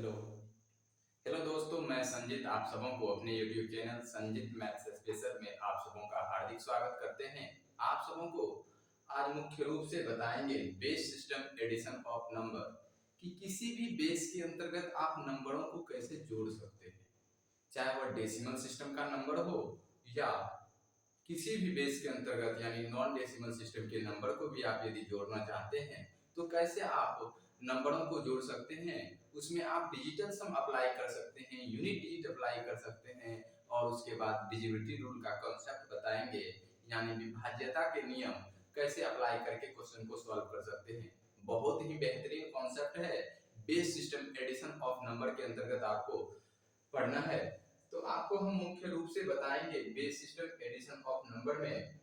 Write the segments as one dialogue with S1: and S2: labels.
S1: Hello hello दोस्तों, मैं संजीत आप सबों को अपने YouTube channel Sanjeet maths special में आप सबों का हार्दिक स्वागत करते हैं। आप सबों को आज मुख्य रूप से बताएंगे base system addition of number कि किसी भी बेस के अंतर्गत आप नंबरों को कैसे जोड़ सकते हैं, चाहे वह डेसिमल सिस्टम का नंबर हो या किसी भी बेस के अंतर्गत यानी नॉन डेसिमल सिस्टम के नंबर को भी आप यदि जोड़ना चाहते हैं तो कैसे आप नंबरों को जोड़ सकते हैं। उसमें आप डिजिटल सम अप्लाई कर सकते हैं, यूनिट डिजिट अप्लाई कर सकते हैं और उसके बाद डिविजिबिलिटी रूल का कॉन्सेप्ट बताएंगे, यानी विभाज्यता के नियम कैसे अप्लाई करके क्वेश्चन को सॉल्व कर सकते हैं। बहुत ही बेहतरीन कॉन्सेप्ट है, base system addition of number के अंतर्गत आपको पढ़ना है। तो आपको हम मुख्य रूप से बताएंगे base system addition of number में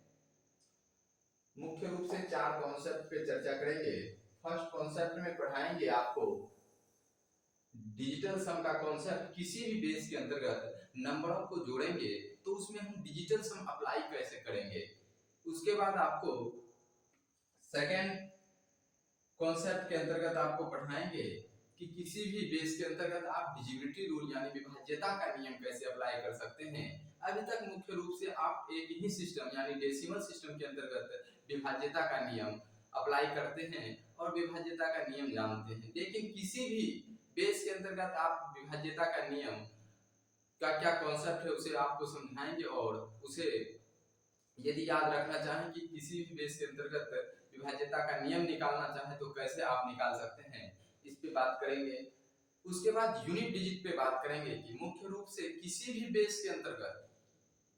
S1: मुख्य रूप से 4 कॉन्सेप्ट पे चर्चा करेंगे। फर्स्ट कॉन्सेप्ट में पढ़ाएंगे आपको डिजिटल सम का कॉन्सेप्ट, किसी भी बेस के अंतर्गत नंबरों को जोड़ेंगे तो उसमें हम डिजिटल सम अप्लाई कैसे करेंगे। उसके बाद आपको सेकेंड कॉन्सेप्ट के अंतर्गत आपको पढ़ाएंगे कि किसी भी बेस के अंतर्गत आप डिविजिबिलिटी रूल यानी विभाज्यता का नियम कैसे अप्लाई कर सकते हैं। अभी तक मुख्य रूप से आप एक ही सिस्टम यानी डेसिमल सिस्टम के अंतर्गत विभाज्यता का नियम अप्लाई करते हैं और विभाज्यता का नियम जानते हैं, लेकिन किसी भी बेस के अंतर्गत आप विभाज्यता का नियम का क्या कॉन्सेप्ट है उसे आपको समझाएंगे और उसे यदि याद रखना चाहें कि किसी भी बेस के अंतर्गत विभाज्यता का नियम निकालना चाहे तो कैसे आप निकाल सकते हैं, इस पे बात करेंगे। उसके बाद यूनिट डिजिट पे बात करेंगे कि मुख्य रूप से किसी भी बेस के अंतर्गत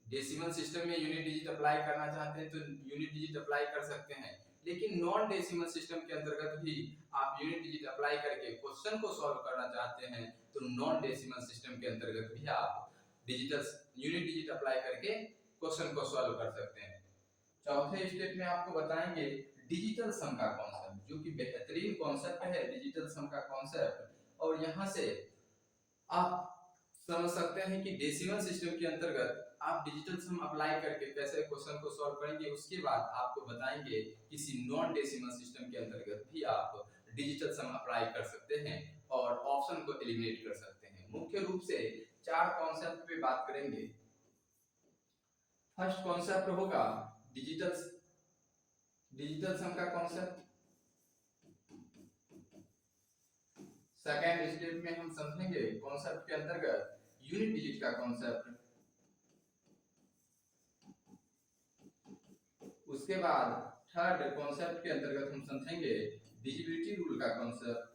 S1: डेसिमल सिस्टम में यूनिट डिजिट अप्लाई करना चाहते हैं तो यूनिट डिजिट अप्लाई कर सकते हैं, लेकिन नॉन डेसिमल सिस्टम के अंतर्गत भी आप यूनिट डिजिट अप्लाई करके क्वेश्चन को सॉल्व करना चाहते हैं तो नॉन डेसिमल सिस्टम के अंतर्गत भी आप डिजिटल यूनिट डिजिट अप्लाई करके क्वेश्चन को सॉल्व कर सकते हैं। चौथे स्टेप में आपको बताएंगे डिजिटल सम का कॉन्सेप्ट, जो कि बेहतरीन कॉन्सेप्ट है डिजिटल सम का कॉन्सेप्ट, और यहाँ से आप समझ सकते हैं कि डेसिमल सिस्टम के अंतर्गत आप डिजिटल सम अप्लाई करके कैसे क्वेश्चन को सॉल्व करेंगे। उसके बाद आपको बताएंगे किसी नॉन डेसिमल सिस्टम के अंतर्गत भी आप डिजिटल सम अप्लाई कर सकते हैं और ऑप्शन को एलिमिनेट कर सकते हैं। मुख्य रूप से 4 कॉन्सेप्ट पे बात करेंगे। फर्स्ट कॉन्सेप्ट होगा डिजिटल सम का कॉन्सेप्ट। सेकेंड स्टेप में हम समझेंगे कॉन्सेप्ट के अंतर्गत यूनिट डिजिट का कॉन्सेप्ट। उसके बाद थर्ड कॉन्सेप्ट के अंतर्गत हम समझेंगे डिविजिबिलिटी रूल का कॉन्सेप्ट।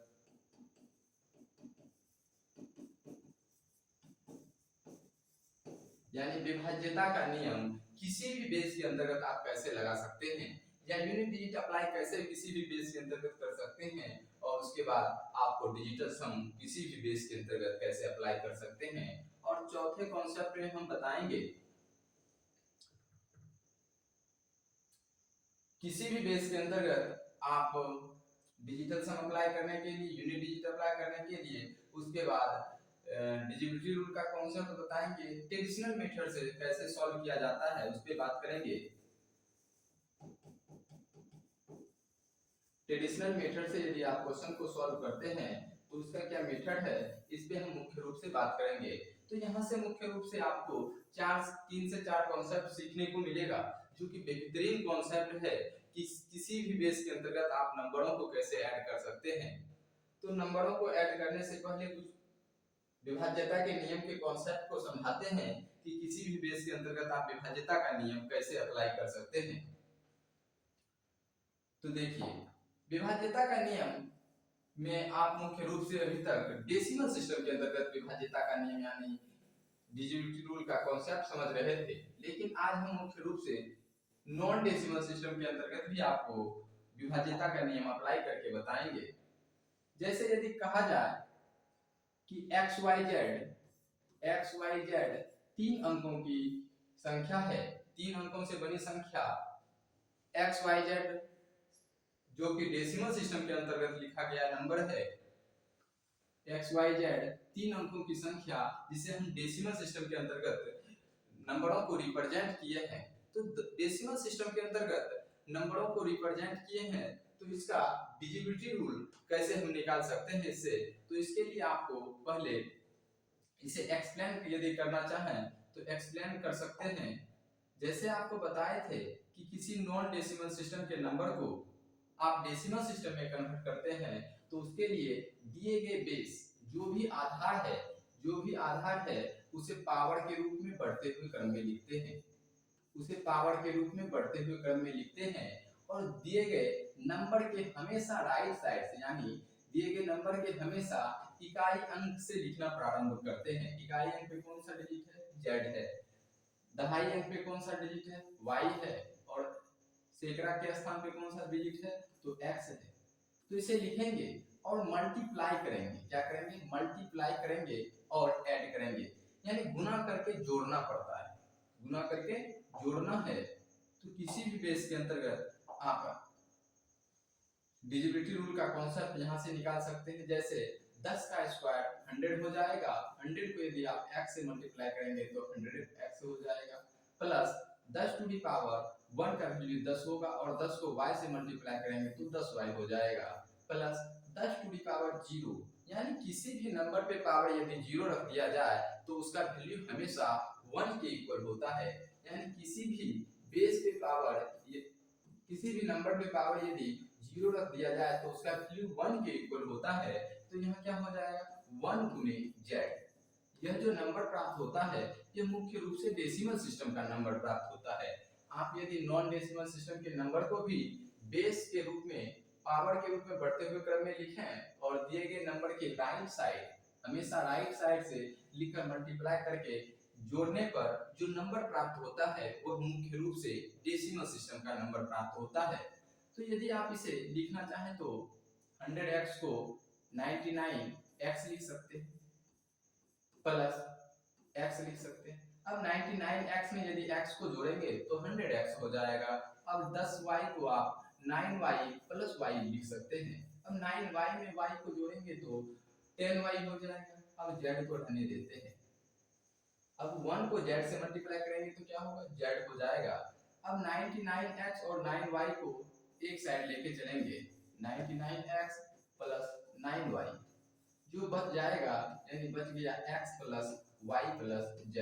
S1: यानी विभाज्यता का नियम किसी भी बेस के अंतर्गत आप कैसे लगा सकते हैं या यूनिट डिजिट अप्लाई कैसे किसी भी बेस के अंतर्गत कर सकते हैं, और उसके बाद आपको डिजिटल सम किसी भी बेस के अंतर्गत कैसे अप्लाई कर सकते हैं। और चौथे कॉन्सेप्ट में हम बताएंगे किसी भी बेस के अंतर्गत आप डिजिटल सम अप्लाई करने के लिए यूनिट डिजिट अप्लाई करने के लिए उसके बाद डिविजिबिलिटी रूल का कॉन्सेप्ट बताएंगे। ट्रेडिशनल मेथड से कैसे सॉल्व किया जाता है उस पे बात करेंगे। ट्रेडिशनल मेथड से यदि आप क्वेश्चन को सॉल्व करते हैं तो उसका क्या मेथड है, इस पे हम मुख्य रूप से बात करेंगे। तो यहाँ से मुख्य रूप से आपको 3 से 4 कॉन्सेप्ट सीखने को मिलेगा, जो कि बेहतरीन कॉन्सेप्ट है कि किसी भी बेस के अंतर्गत आप नंबरों को कैसे ऐड कर सकते हैं। तो नंबरों को ऐड करने से पहले कुछ विभाज्यता के नियम के कॉन्सेप्ट को समझाते हैं कि किसी भी बेस के अंतर्गत आप विभाज्यता का नियम कैसे अप्लाई कर सकते हैं। तो देखिए, विभाज्यता का नियम में आप मुख्य रूप से अभी तक डेसिमल सिस्टम के अंतर्गत विभाज्यता का नियम यानी डिविजिबिलिटी रूल का कॉन्सेप्ट समझ रहे थे, लेकिन आज हम मुख्य रूप से नॉन डेसिमल सिस्टम के अंतर्गत भी आपको विभाज्यता का नियम अप्लाई करके बताएंगे। जैसे यदि कहा जाए कि एक्स वाई जेड 3 अंकों की संख्या है, 3 अंकों से बनी संख्या एक्स वाई जेड जो कि डेसिमल सिस्टम के अंतर्गत लिखा गया नंबर है। एक्स वाई जेड 3 अंकों की संख्या जिसे हम डेसिमल सिस्टम के अंतर्गत नंबरों को रिप्रेजेंट किए हैं। तो डेसिमल सिस्टम के अंतर्गत नंबरों को रिप्रेजेंट किए हैं तो इसका डिजिबिलिटी रूल कैसे हम निकाल सकते हैं इससे, तो इसके लिए आपको पहले इसे एक्सप्लेन यदि करना चाहें तो एक्सप्लेन कर सकते हैं। जैसे आपको बताए थे कि किसी नॉन डेसिमल सिस्टम के नंबर को आप डेसिमल सिस्टम में कन्वर्ट करते हैं तो उसके लिए दिए गए बेस जो भी आधार है उसे पावर के रूप में बढ़ते हुए क्रम में लिखते हैं, उसे पावर के रूप में बढ़ते हुए क्रम में लिखते हैं और दिए गए नंबर के हमेशा राइट साइड से यानी दिए गए नंबर के हमेशा इकाई अंक से लिखना प्रारंभ करते हैं। इकाई अंक पे कौन सा डिजिट है, जेड है। दहाई अंक पे कौन सा डिजिट है, वाई है। और सैकड़ा के स्थान पे कौन सा डिजिट है, तो एक्स है। तो इसे लिखेंगे और मल्टीप्लाई करेंगे। क्या करेंगे, मल्टीप्लाई करेंगे और ऐड करेंगे, यानी गुना करके जोड़ना पड़ता है, गुना करके जोड़ना है। तो किसी भी बेस के अंतर्गत आप डिजिबिलिटी रूल का कॉन्सेप्ट यहाँ से निकाल सकते हैं। जैसे 10 का स्क्वायर 100 हो जाएगा, 100 को यदि आप x से मल्टीप्लाई करेंगे तो 100x हो जाएगा, प्लस 10 टू दी पावर 1 का वैल्यू 10 होगा और 10 को y से मल्टीप्लाई करेंगे तो 10y हो जाएगा, प्लस 10 टू दी पावर 0, यानी किसी भी नंबर पे पावर यदि 0 रख दिया जाए तो उसका वैल्यू हमेशा 1 के इक्वल होता है। यानी किसी भी बेस पे पावर किसी भी नंबर पे पावर यदि 0 रख दिया जाए तो उसका वैल्यू 1 के इक्वल होता है। तो यहाँ क्या हो जाएगा, 1 गुने जेड। यह जो नंबर प्राप्त होता है यह मुख्य रूप से डेसिमल सिस्टम का नंबर प्राप्त होता है। आप यदि नॉन डेसिमल सिस्टम के नंबर को भी बेस के रूप में पावर के रूप में बढ़ते हुए क्रम में लिखें और दिए गए नंबर के राइट साइड हमेशा राइट साइड से लिखकर मल्टीप्लाई करके जोड़ने पर जो नंबर प्राप्त होता है वह मुख्य रूप से डेसिमल सिस्टम का नंबर प्राप्त होता है। तो यदि आप इसे लिखना चाहें तो 100x को 99x लिख सकते हैं, प्लस x लिख सकते हैं। अब 99x में यदि x को जोड़ेंगे तो 100x हो जाएगा। अब 10y को आप 9y प्लस y लिख सकते हैं। अब 9y में y को जोड़ेंगे तो 10y हो जाएगा। अब z को रहने देते हैं। अब 1 को z से मल्टीप्लाई करेंगे तो क्या होगा, z हो जाएगा। अब 99x और 9y को एक साइड लेके चलेंगे, 99x प्लस 9y जो बच जाएगा, यानी बच गया x plus y plus z।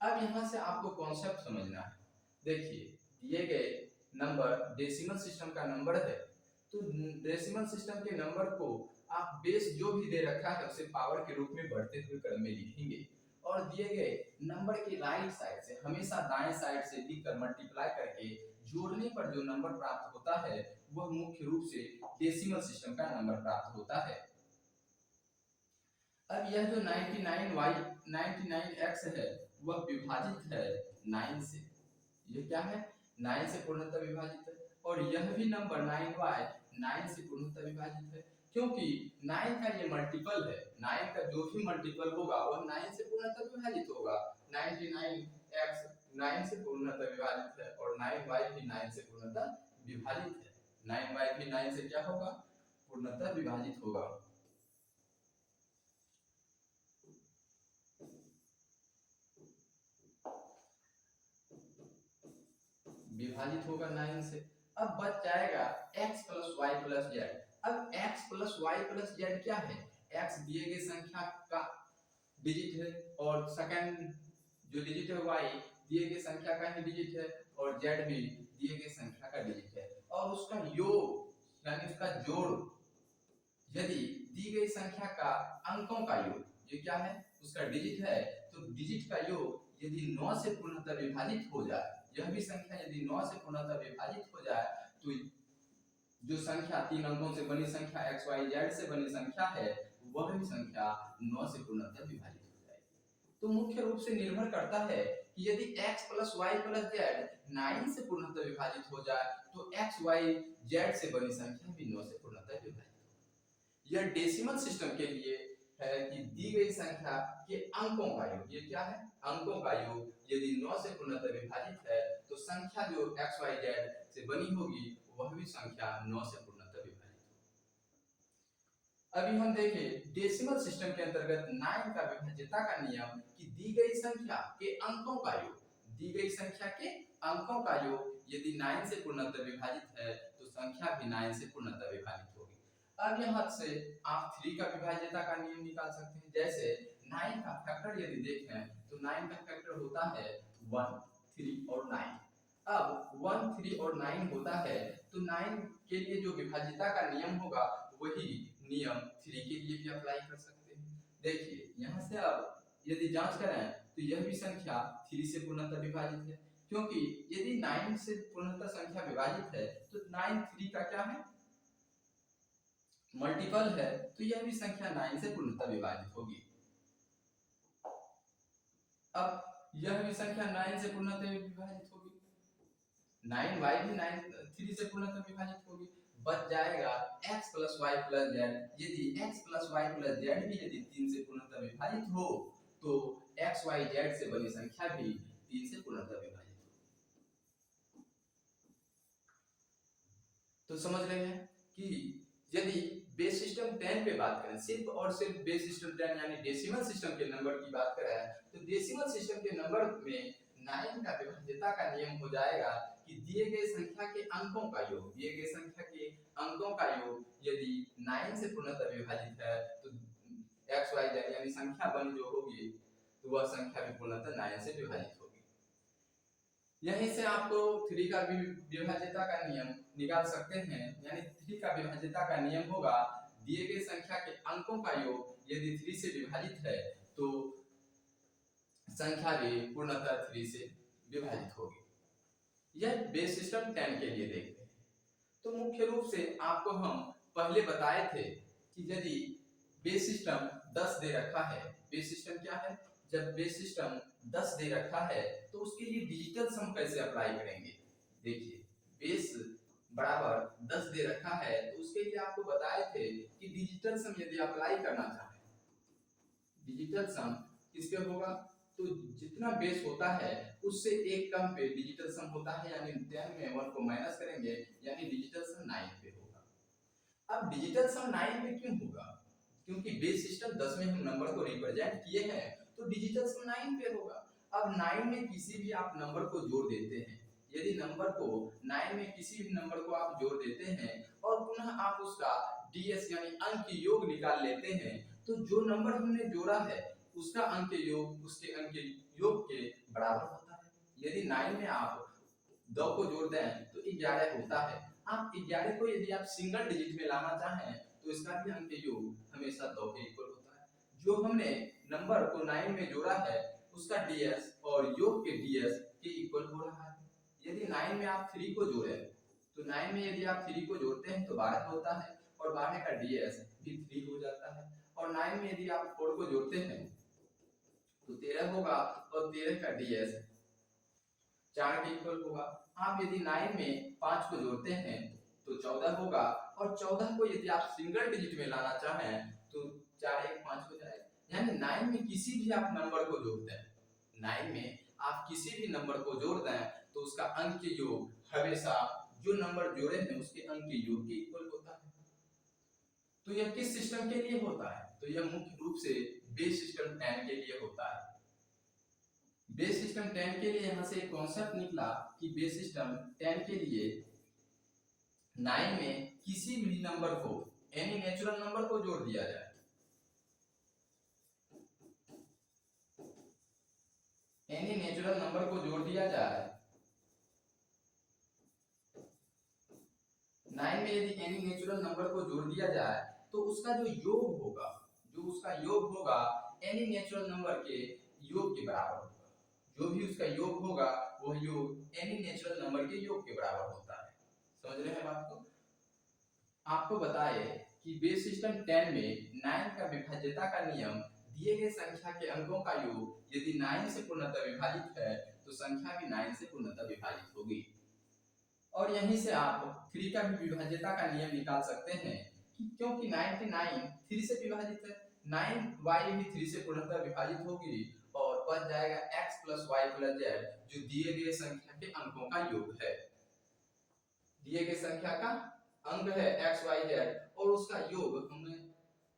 S1: अब यहाँ से आपको कॉन्सेप्ट समझना है। देखिए दिए गए नंबर डेसिमल सिस्टम का नंबर है, तो डेसिमल सिस्टम के नंबर को आप बेस जो भी दे रखा है उसे पावर के रूप में बढ़ते हुए क्रम में लिखेंगे और दिए गए नंबर के राइट साइड से हमेशा दाएं साइड से लिखकर मल्टीप्लाई करके जोड़ने पर जो नंबर प्राप्त होता है वह मुख्य रूप से डेसिमल सिस्टम का नंबर प्राप्त होता है। अब यह जो 99x है वह विभाजित है 9 से। ये क्या है, 9 से पूर्णतः विभाजित है। और यह भी नंबर 9y 9 से पूर्णतः विभाजित है, क्योंकि 9 का ये मल्टीपल है। 9 का जो भी मल्टीपल होगा वह 9 से पूर्णतः विभाजित होगा। 99x 9 से पूर्णतः विभाजित है और 9y भी 9 से पूर्णतः विभाजित है। 9y भी 9 से क्या होगा, पूर्णतः विभाजित होगा। विभाजित होगा 9 से। अब बच जाएगा x plus y plus z. अब x plus y plus z क्या है, x दिए गए संख्या का डिजिट है और सेकंड जो डिजिट है y दिए गए संख्या का ही डिजिट है और z भी दिए गए संख्या का डिजिट है और उसका योग यानी उसका जोड़ यदि दी गई संख्या का अंकों का योग, ये क्या है, उसका डिजिट है, तो डिजिट का योग यदि 9 से पूर्णतः विभाजित हो जाए, यह भी संख्या यदि 9 से पूर्णतः विभाजित हो जाए तो जो संख्या 3 अंकों से बनी संख्या x y z से बनी संख्या है वह भी संख्या 9 से पूर्णतः विभाजित हो जाएगी। तो मुख्य रूप से निर्भर करता है कि यदि x plus y plus z 9 से पूर्णतः विभाजित हो जाए तो x y z से बनी संख्या भी 9 से पूर्णतः विभाजित। यह डेसिमल सिस्टम के लिए है कि दी गई संख्या के अंकों का योग, ये क्या है, अंकों का योग यदि 9 से पूर्णतः विभाजित है तो संख्या जो x y z से बनी होगी वह भी संख्या 9 से पूर्णतः विभाजित होगी। अभी हम देखें डेसिमल सिस्टम के अंतर्गत 9 का विभाज्यता का नियम कि दी गई संख्या के अंकों का योग, दी गई संख्या के अंकों का योग यदि 9 से पूर्णतः विभाजित है तो संख्या भी 9 से पूर्णतः विभाजित होगी। अब यहाँ से आप 3 का विभाज्यता का नियम निकाल सकते हैं। जैसे 9 का फैक्टर यदि देखें तो 9 का फैक्टर होता है 1, 3 और 9। अब 1, 3 और 9 होता है तो 9 के लिए जो विभाज्यता का नियम होगा वही नियम 3 के लिए भी अप्लाई कर सकते हैं। देखिए यहाँ से अब यदि जांच करें तो यह भी संख्या 3 से पूर्णतः विभाजित है, क्योंकि यदि 9 से पूर्णतः संख्या विभाजित है तो 9 3 का क्या है, मल्टीपल है, तो यह भी संख्या 9 से पूर्णतः विभाजित होगी। अब यह भी संख्या 9 से पूर्णतः विभाजित होगी, 9y भी 3 से पूर्णतः विभाजित होगी। बच जाएगा x plus y plus z. यदि x plus y plus z भी यदि 3 से पूर्णतः विभाजित हो तो x y z से बनी संख्या भी 3 से पूर्णतः विभाजित हो। तो समझ रहे हैं कि यदि बेस सिस्टम 10 पे बात करें, सिर्फ और सिर्फ बेस सिस्टम 10 यानी डेसिमल सिस्टम के नंबर की बात करें, तो डेसिमल सिस्टम के नंबर में 9 का विभाज्यता का नियम हो जाएगा कि दिए गए संख्या के अंकों का योग, दिए गए संख्या के अंकों का योग यदि 9 से पूर्णतः विभाजित है तो x y z यानी संख्या बन जो होगी तो वह संख्या भी पूर्णतः 9 से विभाजित होगी। यहीं से आपको 3 का भी विभाज्यता का नियम निकाल सकते हैं, यानी 3 का विभाज्यता का नियम होगा दिए गए संख्या के अंकों का योग यदि 3 से विभाजित है तो संख्या भी पूर्णतः 3 से विभाजित होगी। यह बेस सिस्टम 10 के लिए देखते हैं। तो मुख्य रूप से आपको हम पहले बताए थे कि यदि बेस सिस्टम 10 दे रखा है, बेस सिस्टम क्या है, जब बेस सिस्टम 10 दे रखा है तो उसके लिए डिजिटल सम कैसे अप्लाई करेंगे। देखिए बेस बराबर 10 दे रखा है तो उसके लिए आपको बताए थे कि डिजिटल सम यदि अप्लाई करना चाहे, डिजिटल सम किस पे होगा, तो जितना बेस होता है उससे एक कम पे डिजिटल सम होता है, यानी 10 में 1 को माइनस करेंगे यानी डिजिटल सम 9 पे होगा। अब डिजिटल सम 9 पे क्यों होगा, क्योंकि बेस सिस्टम 10 में हम नंबर को रिप्रेजेंट किए हैं तो डिजिटल सम 9 पे होगा। अब 9 में किसी भी आप नंबर को जोड़ देते हैं, यदि नंबर को 9 में किसी भी नंबर को आप जोड़ देते हैं और पुनः आप उसका डीएस यानी अंक योग निकाल लेते हैं तो जो नंबर हमने जोड़ा है उसका अंक योग उसके अंक योग के बराबर होता है। यदि 9 में आप 2 को जोड़ दें तो 11 होता है। आप 11 को यदि आप सिंगल डिजिट में लाना चाहें तो इसका भी अंक योग हमेशा 2 के इक्वल होता है। जो हमने नंबर को 9 में जोड़ा है उसका डीएस और योग के डीएस के इक्वल हो रहा है। यदि 9 में आप 3 को जोड़े तो 9 में यदि आप 3 को जोड़ते हैं तो 12 होता है और 12 का डीएस भी 3 हो जाता है। और 9 में यदि आप 4 को जोड़ते हैं तो 13 होगा और 13 का डीएस 4 के इक्वल होगा। आप यदि 9 में 5 को जोड़ते हैं तो 14 होगा और 14 को यदि आप सिंगल डिजिट में लाना चाहें तो 4 1 5 हो जाएगा। यानी 9 में किसी भी आप नंबर को जोड़ दें, 9 में आप किसी भी नंबर को जोड़ दें तो उसका अंक योग हमेशा जो नंबर जोड़े हैं उसके अंक योग के इक्वल होता है। तो यह किस सिस्टम के लिए होता है, तो यह मुख्य रूप से बेस सिस्टम 10 के लिए होता है। बेस सिस्टम 10 के लिए यहां से एक कॉन्सेप्ट निकला कि बेस सिस्टम 10 के लिए 9 में किसी भी नंबर को एनी नेचुरल नंबर को जोड़ दिया जाए, एनी नेचुरल नंबर को जोड़ दिया जाए। 9 में यदि एनी नेचुरल नंबर को जोड़ दिया जाए तो उसका जो योग होगा, जो उसका योग होगा एनी नेचुरल नंबर के योग के बराबर होगा। जो भी उसका योग होगा वह योग एनी नेचुरल नंबर के योग के बराबर होता है। समझ रहे हैं बात को। आपको बताए कि बेस सिस्टम 10 में 9 का विभाज्यता का नियम दिए गए संख्या के अंकों का योग यदि 9 से पूर्णतः विभाजित है तो संख्या भी 9 से पूर्णतः विभाजित होगी। और यहीं से आप 3 का भी विभाज्यता का नियम निकाल सकते हैं कि क्योंकि 99 3 से विभाजित है, 9y भी 3 से पूर्णतः विभाजित होगी और बच जाएगा x plus y plus z जो दिए गए संख्या के अंकों का योग है। दिए गए संख्या का अंक है x y z और उसका योग हमने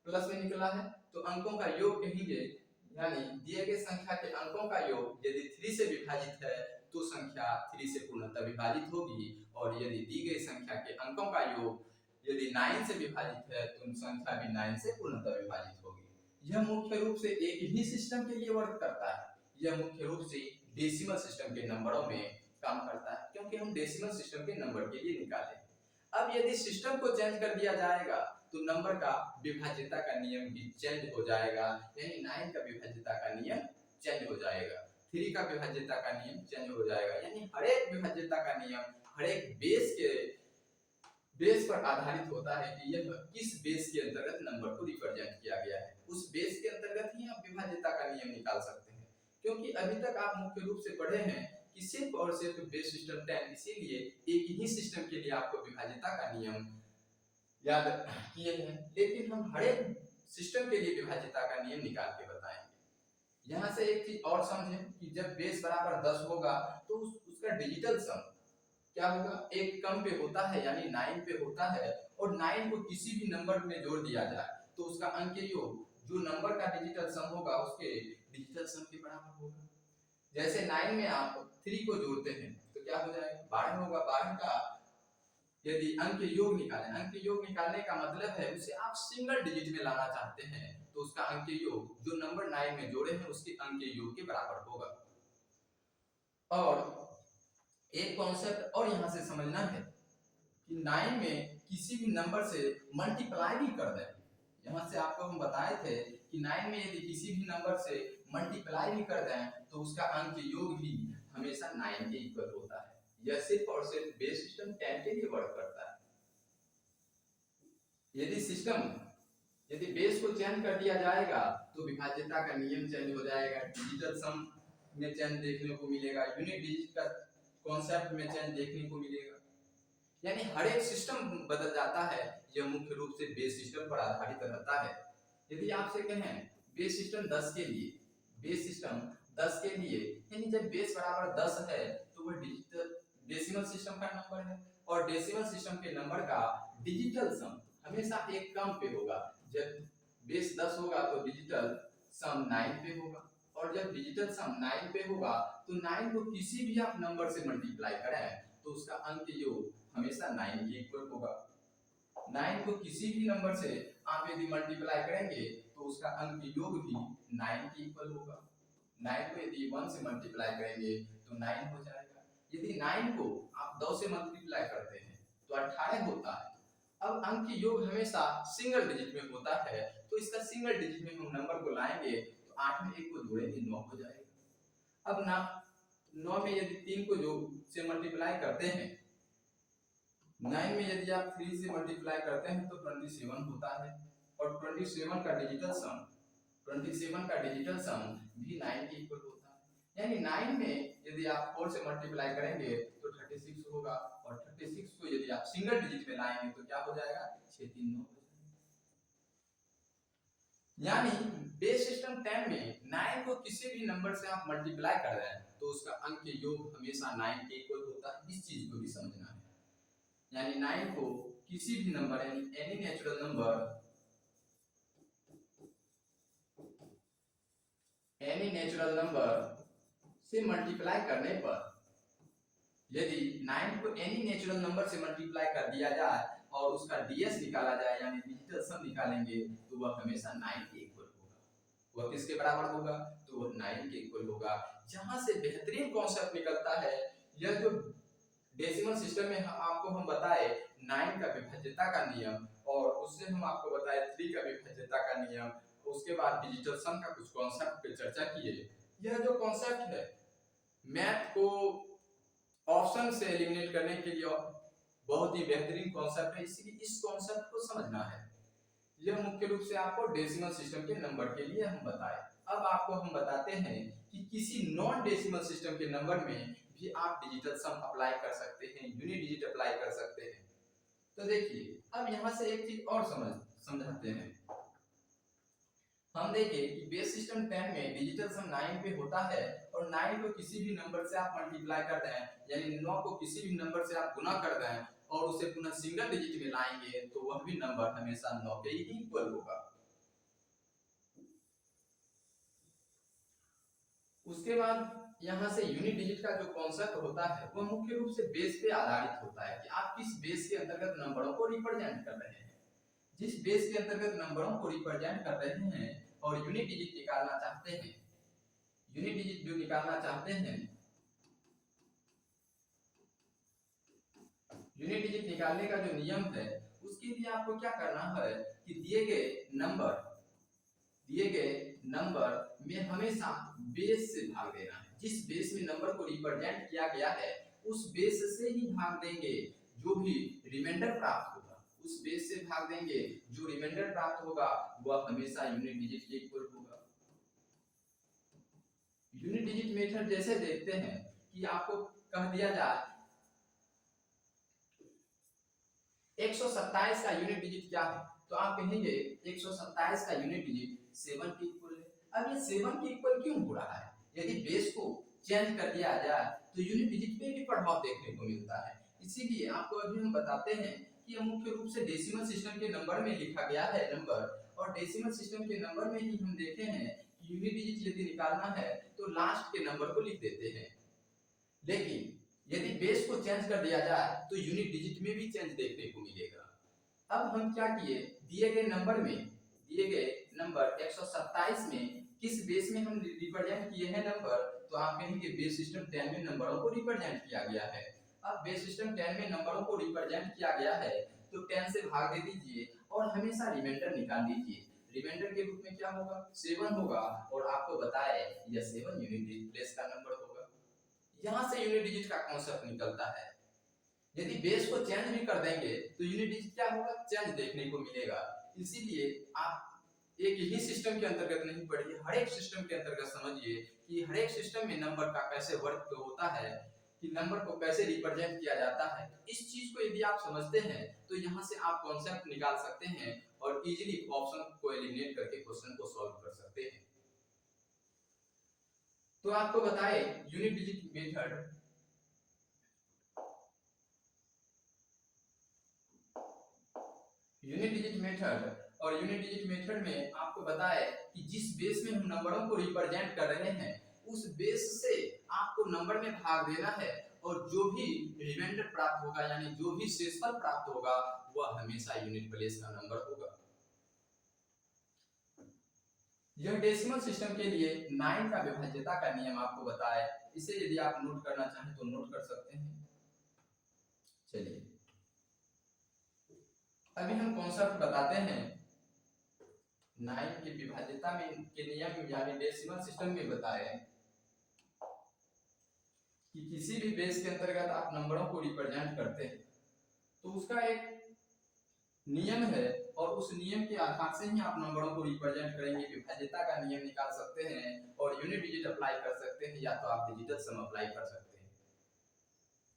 S1: प्लस में निकला है तो अंकों का योग कहेंगे, यानी दिए गए संख्या के अंकों का योग यदि 3 से विभाजित है तो संख्या 3 से पूर्णतः विभाजित होगी, और यदि दी गई संख्या के अंकों का योग यदि 9 से विभाजित है तो संख्या भी 9 से पूर्णतः विभाजित होगी। यह मुख्य रूप से एक ही सिस्टम के लिए वर्क करता है। यह मुख्य रूप से डेसिमल सिस्टम के नंबरों में काम करता है, क्योंकि हम डेसिमल सिस्टम के नंबर के लिए निकाले। अब यदि सिस्टम को चेंज कर दिया जाएगा तो नंबर का विभाज्यता का नियम भी चेंज हो जाएगा, यानी 9 का विभाज्यता का नियम चेंज हो जाएगा, 3 का विभाज्यता का नियम चेंज हो जाएगा। यानी हर एक विभाज्यता का नियम हर एक बेस पर आधारित होता है कि यह किस बेस के अंतर्गत नंबर को रिप्रेजेंट किया गया है। उस बेस के अंतर्गत ही आप विभाज्यता का नियम निकाल सकते हैं। क्योंकि अभी तक आप मुख्य रूप से पढ़े हैं कि सिर्फ और सिर्फ बेस सिस्टम 10, इसीलिए एक ही सिस्टम के लिए आपको विभाज्यता का नियम याद किए हैं, लेकिन हम हर एक सिस्टम के लिए विभाज्यता का नियम निकाल के बताएंगे। यहाँ से एक चीज और समझें कि जब बेस बराबर 10 होगा तो उसका डिजिटल सम क्या होगा, एक कम पे होता है यानी 9 पे होता है, और 9 को किसी भी नंबर में जोड़ दिया जाए तो उसका अंक योग जो नंबर का डिजिटल सम होगा उसके डिजिटल सम के बराबर होगा। जैसे 9 में आप 3 को जोड़ते हैं तो क्या हो जाएगा, 12 होगा। 12 का यदि अंक योग निकालें, अंक योग निकालने का मतलब है उसे आप सिंगल डिजिट में लाना चाहते हैं तो उसका अंक योग जो नंबर 9 में जोड़े हैं उसके अंक योग के बराबर होगा। और एक कॉन्सेप्ट और यहां से समझना है कि 9 में किसी भी नंबर से मल्टीप्लाई भी कर दें। यहां से आपको हम बताए थे कि 9 में यदि किसी भी नंबर से मल्टीप्लाई भी कर दें तो उसका अंक योग भी हमेशा 9 के इक्वल होता है। यह सिर्फ और सिर्फ बेस सिस्टम 10 के लिए वर्क करता है। यदि बेस को चेंज कर दिया जाएगा तो विभाज्यता का नियम चेंज हो जाएगा, डिजिटल सम में चेंज देखने को मिलेगा, यूनिट डिजिट का कॉन्सेप्ट में चेंज देखने को मिलेगा, यानी हर एक सिस्टम बदल जाता है। यह मुख्य रूप से बेस सिस्टम पर आधारित रहता है। यदि आपसे कहें बेस सिस्टम 10 के लिए, बेस सिस्टम 10 के लिए यानी जब बेस बराबर 10 है तो वह डिजिटल डेसिमल सिस्टम का नंबर है, और डेसिमल सिस्टम के नंबर का डिजिटल सम हमेशा एक कम पे होगा। जब बेस 10 होगा तो डिजिटल सम 9 पे होगा, और जब डिजिटल सम 9 पे होगा तो 9 को किसी भी आप नंबर से मल्टीप्लाई करें तो उसका अंक योग हमेशा 9 के इक्वल होगा। 9 को किसी भी नंबर से आप यदि मल्टीप्लाई करेंगे तो उसका अंक योग भी 9 के इक्वल होगा। 9 को यदि 1 से मल्टीप्लाई करेंगे तो 9 हो जाएगा। यदि 9 को आप 2 से मल्टीप्लाई करते हैं तो 18 होता है। अब अंक योग हमेशा सिंगल डिजिट में होता है, तो इसका सिंगल डिजिट में हम नंबर को लाएंगे तो 8 में 1 को जोड़ेंगे 9 हो जाएगा। अब ना 9 में यदि 3 को जो से मल्टीप्लाई करते हैं, 9 में यदि आप 3 से मल्टीप्लाई करते हैं तो 27 होता है, और 27 का डिजिटल सम भी 9 के इक्वल होता है। यानी 9 में यदि आप 4 से मल्टीप्लाई करेंगे तो 36 होगा, और 36 को यदि आप सिंगल डिजिट में लाएंगे तो क्या हो जाएगा, 6 3 9 हो जाएगा। यानी बेस सिस्टम 10 में 9 को किसी भी नंबर से आप मल्टीप्लाई कर रहे हैं तो उसका अंक योग हमेशा 9 के इक्वल होता है। इस चीज को भी समझना है। यानी 9 को किसी भी नंबर यानी एनी नेचुरल नंबर से मल्टीप्लाई करने पर, यदि 9 को एनी नेचुरल नंबर से मल्टीप्लाई कर दिया जाए और उसका डीएस निकाला जाए यानी डिजिटल सम निकालेंगे तो वह हमेशा 9 के इक्वल होगा। वह किसके बराबर होगा, तो वह 9 के इक्वल होगा। जहां से बेहतरीन कॉन्सेप्ट निकलता है, यह जो डेसिमल सिस्टम में आपको हम बताए 9 का विभाज्यता का नियम, और उससे हम आपको बताए 3 का विभाज्यता का नियम, उसके बाद डिजिटल सम का कुछ कॉन्सेप्ट पे चर्चा किए। यह जो कॉन्सेप्ट है मैथ को ऑप्शन से एलिमिनेट करने के लिए बहुत ही बेहतरीन कॉन्सेप्ट है, इसलिए इस कॉन्सेप्ट को समझना है। यह मुख्य रूप से आपको डेसिमल सिस्टम के नंबर के लिए हम बताए। अब आपको हम बताते हैं कि किसी नॉन डेसिमल सिस्टम के नंबर में भी आप डिजिटल सम अप्लाई कर सकते हैं, यूनिट डिजिट अप्लाई कर सकते हैं। तो देखिए अब यहाँ से एक चीज और समझाते हैं। हम देखें कि बेस सिस्टम 10 में डिजिटल सम 9 पे होता है, और 9 को किसी भी नंबर से आप मल्टीप्लाई कर दें यानी 9 को किसी भी नंबर से आप गुना कर दें और उसे पुनः सिंगल डिजिट में लाएंगे तो वह भी नंबर हमेशा 9 के ही इक्वल होगा। उसके बाद यहाँ से यूनिट डिजिट का जो कॉन्सेप्ट होता है वह मुख्य रूप से बेस पे आधारित होता है कि आप किस बेस के अंतर्गत नंबरों को रिप्रेजेंट कर रहे हैं। जिस बेस के अंतर्गत नंबरों को रिप्रेजेंट कर रहे हैं और यूनिट डिजिट निकालना चाहते हैं, यूनिट डिजिट जो निकालना चाहते हैं, यूनिट डिजिट निकालने का जो नियम है उसके लिए आपको क्या करना है कि दिए गए नंबर में हमेशा बेस से भाग देना है। जिस बेस में नंबर को रिप्रेजेंट किया गया है उस बेस से ही भाग देंगे। जो भी रिमाइंडर प्राप्त होगा उस बेस से भाग देंगे। जो रिमाइंडर प्राप्त होगा वह हमेशा यूनिट डिजिट के इक्वल होगा। यूनिट डिजिट मेथड जैसे देखते हैं कि आपको कह दिया जाए 127 का यूनिट डिजिट क्या है, तो आप कहेंगे 127 का यूनिट डिजिट 7 के इक्वल है। अब ये 7 के इक्वल क्यों हो रहा है? यदि बेस को चेंज कर दिया जाए तो यूनिट डिजिट पे भी प्रभाव देखने को मिलता है। इसीलिए आपको अभी हम बताते हैं कि यह मुख्य रूप से डेसिमल सिस्टम के नंबर में लिखा गया है नंबर, और डेसिमल सिस्टम के नंबर में ही हम देखे हैं कि यूनिट डिजिट यदि निकालना है तो लास्ट के नंबर को लिख देते हैं। लेकिन यदि बेस को चेंज कर दिया जाए तो यूनिट डिजिट में भी चेंज देखने को मिलेगा। अब हम क्या किए, दिए गए नंबर 127 में किस बेस में हम रिप्रेजेंट किए हैं नंबर, तो आप कहेंगे बेस सिस्टम 10 में नंबरों को रिप्रेजेंट किया गया है। अब बेस सिस्टम 10 में नंबरों को रिप्रेजेंट किया गया है तो 10 से भाग दे दीजिए और हमेशा रिमाइंडर निकाल दीजिए। रिमाइंडर के रूप में क्या होगा, 7 होगा, और आपको बताए यह 7 यूनिट प्लेस का नंबर होगा। यहाँ से यूनिट डिजिट का कॉन्सेप्ट निकलता है। यदि बेस को चेंज भी कर देंगे तो यूनिट डिजिट क्या होगा, चेंज देखने को मिलेगा। इसीलिए आप एक ही सिस्टम के अंतर्गत नहीं पढ़िए, हर एक सिस्टम के अंतर्गत समझिए कि हर एक सिस्टम में नंबर का कैसे वर्क होता है, कि नंबर को कैसे रिप्रेजेंट किया जाता है। इस चीज को यदि आप समझते हैं तो यहाँ से आप कॉन्सेप्ट निकाल सकते हैं और इजीली ऑप्शन को एलिमिनेट करके क्वेश्चन को सॉल्व कर सकते हैं। तो आपको बताए यूनिट डिजिट मेथड, और यूनिट डिजिट मेथड में आपको बताए कि जिस बेस में हम नंबरों को रिप्रेजेंट कर रहे हैं उस बेस से आपको नंबर में भाग देना है, और जो भी रिमाइंडर प्राप्त होगा यानी जो भी शेषफल प्राप्त होगा वह हमेशा यूनिट प्लेस का नंबर होगा। यह डेसिमल सिस्टम के लिए 9 का विभाज्यता का नियम आपको बताए। इसे यदि आप नोट करना चाहें तो नोट कर सकते हैं। चलिए अभी हम कॉन्सेप्ट बताते हैं 9 की विभाज्यता में के नियम यानी डेसिमल सिस्टम में बताए कि किसी भी बेस के अंतर्गत आप नंबरों को रिप्रेजेंट करते हैं तो उसका एक नियम है, और उस नियम के आधार से ही आप नंबरों को रिप्रेजेंट करेंगे। विभाज्यता का नियम निकाल सकते हैं और यूनिट डिजिट अप्लाई कर सकते हैं, या तो आप डिजिटल सम अप्लाई कर सकते हैं।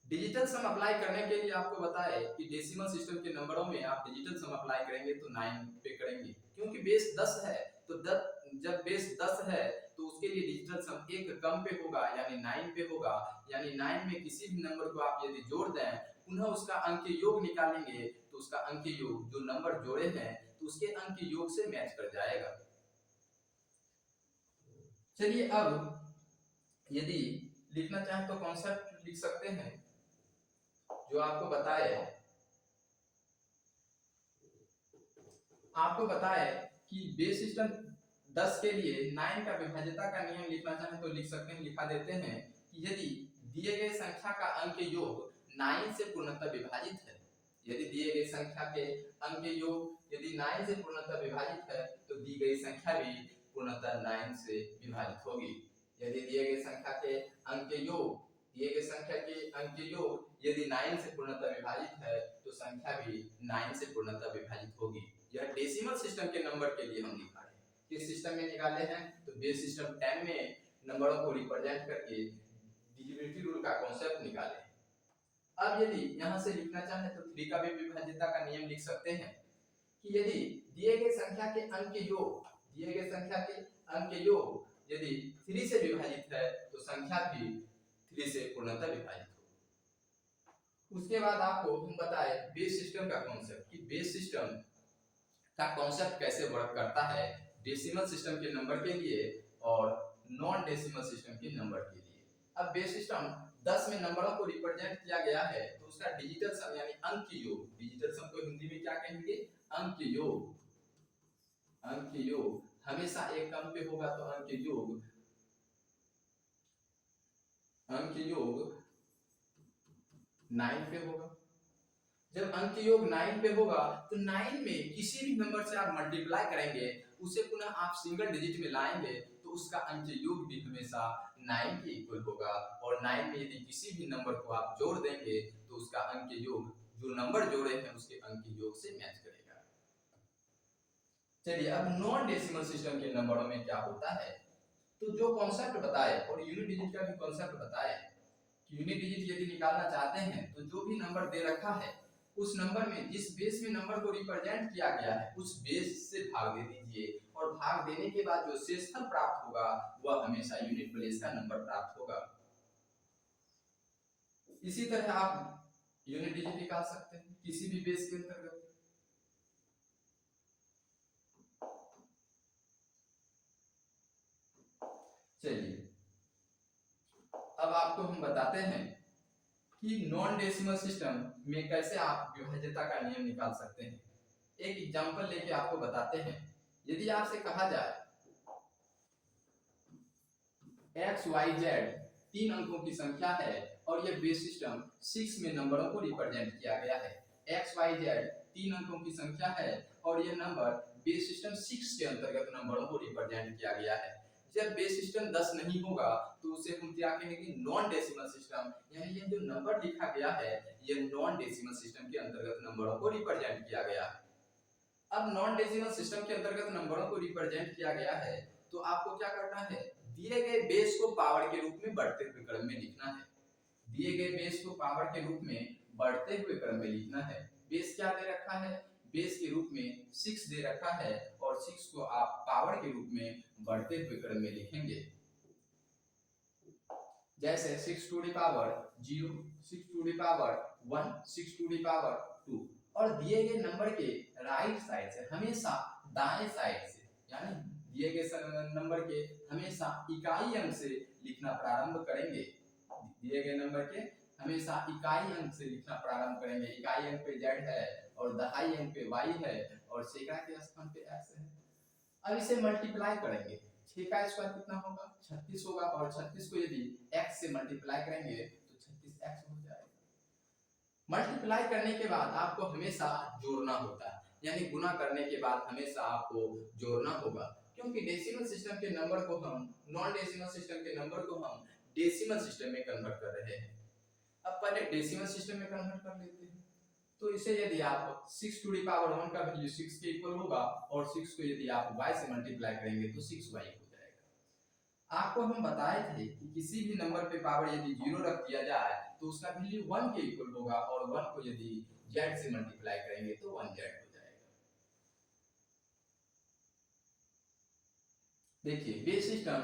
S1: डिजिटल सम अप्लाई करने के लिए आपको बताए कि डेसिमल सिस्टम के नंबरों में आप डिजिटल सम अप्लाई करेंगे तो 9 पे करेंगे, क्योंकि बेस 10 है तो जब बेस 10 है तो उसके लिए डिजिटल सम एक कम पे होगा यानी 9 पे होगा। यानी 9 में किसी भी नंबर को आप यदि जोड़ दें पुनः उसका अंक योग निकालेंगे तो उसका अंक योग जो नंबर जोड़े हैं तो उसके अंक योग से मैच कर जाएगा। चलिए अब यदि लिखना चाहें तो कॉन्सेप्ट लिख सकते हैं जो आपको बताए कि बेस सिस्टम 10 के लिए 9 का विभाज्यता का नियम लिखना चाहें तो लिख सकते हैं। लिखा देते हैं कि यदि दिए गए संख्या का अंक योग 9 से पूर्णतः विभाजित है, यदि दिए गए संख्या के अंक योग यदि 9 से पूर्णतः विभाजित है तो दी गई संख्या भी पूर्णतः 9 से विभाजित होगी। यदि दिए गए संख्या के अंक योग यदि 9 से पूर्णतः विभाजित है तो संख्या भी 9 से पूर्णतः विभाजित होगी। यह डेसिमल सिस्टम के नंबर के लिए हम निकाले। किस सिस्टम में निकाले हैं तो बेस सिस्टम 10 में नंबरों को रिप्रेजेंट करके डिविजिबिलिटी रूल का कॉन्सेप्ट निकाले। अब यदि यहां से लिखना चाहे तो 3 का भी विभाज्यता का नियम लिख सकते हैं कि यदि दिए गए संख्या के अंक योग यदि 3 से विभाजित है तो संख्या भी 3 से पूर्णतः विभाजित हो। उसके बाद आपको हम बताए बेस सिस्टम का कॉन्सेप्ट कि बेस सिस्टम का कॉन्सेप्ट कैसे वर्क करता है डेसिमल सिस्टम के नंबर के लिए और नॉन डेसिमल सिस्टम के नंबर के लिए। अब बेस सिस्टम 10 में नंबरों को रिप्रेजेंट किया गया है तो उसका डिजिटल सम यानी अंक योग, डिजिटल सम को हिंदी में क्या कहेंगे? अंक योग। अंक योग हमेशा एक क्रम पे होगा तो अंक योग 9 पे होगा। जब अंक योग 9 पे होगा तो 9 में किसी भी नंबर से आप मल्टीप्लाई करेंगे, उसे पुनः आप सिंगल डिजिट में लाएंगे तो उसका अंक योग भी हमेशा 9 के इक्वल होगा। और 9 में यदि किसी भी नंबर को आप जोड़ देंगे तो उसका अंक योग जो नंबर जोड़े हैं उसके अंक योग से मैच करेगा। चलिए अब नॉन डेसिमल सिस्टम के नंबरों में क्या होता है, तो जो कॉन्सेप्ट बताए और यूनिट डिजिट का भी कॉन्सेप्ट बताए, यूनिट डिजिट यदि निकालना चाहते हैं तो जो भी नंबर दे रखा है उस नंबर में जिस बेस में नंबर को रिप्रेजेंट किया गया है उस बेस से भाग दे दीजिए और भाग देने के बाद जो शेषफल प्राप्त होगा वह हमेशा यूनिट प्लेस का नंबर प्राप्त होगा। इसी तरह आप यूनिट डिजिट निकाल सकते हैं किसी भी बेस के अंतर्गत। चलिए अब आपको हम बताते हैं कि नॉन डेसिमल सिस्टम में कैसे आप विभाज्यता का नियम निकाल सकते हैं। एक एग्जांपल लेके आपको बताते हैं। यदि आपसे कहा जाए x y z 3 अंकों की संख्या है और यह बेस सिस्टम 6 में नंबरों को रिप्रेजेंट किया गया है। x y z 3 अंकों की संख्या है और यह नंबर बेस सिस्टम 6 के अंतर्गत नंबरों को रिप्रेजेंट किया गया है। जब बेस सिस्टम 10 नहीं होगा तो उसे हम क्या कहेंगे? Non decimal system. यानी ये जो नंबर लिखा गया है ये नॉन डेसिमल सिस्टम के अंतर्गत नंबरों को रिप्रेजेंट किया गया है। अब नॉन डेसिमल सिस्टम के अंतर्गत नंबरों को रिप्रेजेंट किया गया है तो आपको क्या करना है? दिए गए बेस को पावर के रूप में बढ़ते हुए क्रम में लिखना है। दिए गए बेस को पावर के रूप में बढ़ते हुए क्रम में लिखना है। बेस क्या दे रखा है? बेस के रूप में 6 दे रखा है और 6 को आप पावर के रूप में बढ़ते हुए क्रम में लिखेंगे। जैसे 6 to the power 0, 6 to the power 1, 6 to the power 2। और दिए गए नंबर के राइट साइड से हमेशा दाएं साइड से यानी दिए गए नंबर के हमेशा इकाई अंक से लिखना प्रारंभ करेंगे। दिए गए नंबर के हमेशा इकाई अंक से लिखना प्रारंभ करेंगे। इकाई अंक पे z है और दहाई अंक पे y है और सैकड़ा के स्थान पे x है। अब इसे मल्टीप्लाई करेंगे। 6 का स्क्वायर कितना होगा? 36 होगा और 36 को यदि x से मल्टीप्लाई करेंगे तो 36x हो जाएगा। मल्टीप्लाई करने के बाद आपको हमेशा जोड़ना होता है, यानी गुना करने के बाद हमेशा आपको जोड़ना होगा, क्योंकि डेसिमल सिस्टम के नंबर को हम नॉन डेसिमल सिस्टम के नंबर को हम डेसिमल सिस्टम में कन्वर्ट कर रहे हैं। अब पहले डेसिमल सिस्टम में कन्वर्ट कर लेते हैं। तो इसे यदि आप 6 टू द पावर 1 का वैल्यू 6 के इक्वल होगा और 6 को यदि आप y से मल्टीप्लाई करेंगे तो 6y हो जाएगा। आपको हम बताए थे कि किसी भी नंबर पे पावर यदि 0 रख दिया जाए तो उसका वैल्यू 1 के इक्वल होगा और 1 को यदि z से मल्टीप्लाई करेंगे तो 1z हो जाएगा। देखिए बेस सिस्टम